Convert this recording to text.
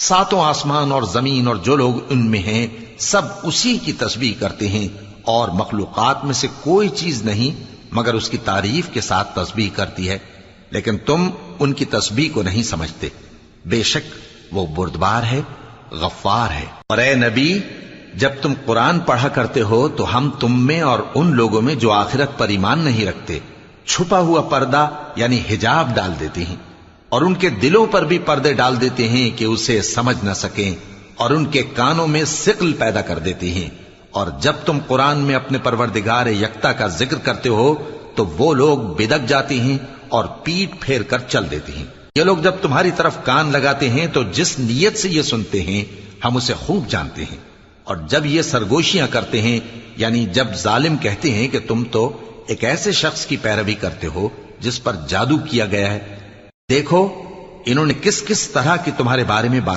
ساتوں آسمان اور زمین اور جو لوگ ان میں ہیں سب اسی کی تسبیح کرتے ہیں، اور مخلوقات میں سے کوئی چیز نہیں مگر اس کی تعریف کے ساتھ تسبیح کرتی ہے، لیکن تم ان کی تسبیح کو نہیں سمجھتے۔ بے شک وہ بردبار ہے، غفار ہے۔ اور اے نبی، جب تم قرآن پڑھا کرتے ہو تو ہم تم میں اور ان لوگوں میں جو آخرت پر ایمان نہیں رکھتے چھپا ہوا پردہ یعنی حجاب ڈال دیتے ہیں، اور ان کے دلوں پر بھی پردے ڈال دیتے ہیں کہ اسے سمجھ نہ سکیں، اور ان کے کانوں میں ثقل پیدا کر دیتے ہیں۔ اور جب تم قرآن میں اپنے پروردگار یکتا کا ذکر کرتے ہو تو وہ لوگ بدک جاتے ہیں اور پیٹ پھیر کر چل دیتے ہیں۔ یہ لوگ جب تمہاری طرف کان لگاتے ہیں تو جس نیت سے یہ سنتے ہیں ہم اسے خوب جانتے ہیں، اور جب یہ سرگوشیاں کرتے ہیں یعنی جب ظالم کہتے ہیں کہ تم تو ایک ایسے شخص کی پیروی کرتے ہو جس پر جادو کیا گیا ہے، دیکھو انہوں نے کس کس طرح کی تمہارے بارے میں بات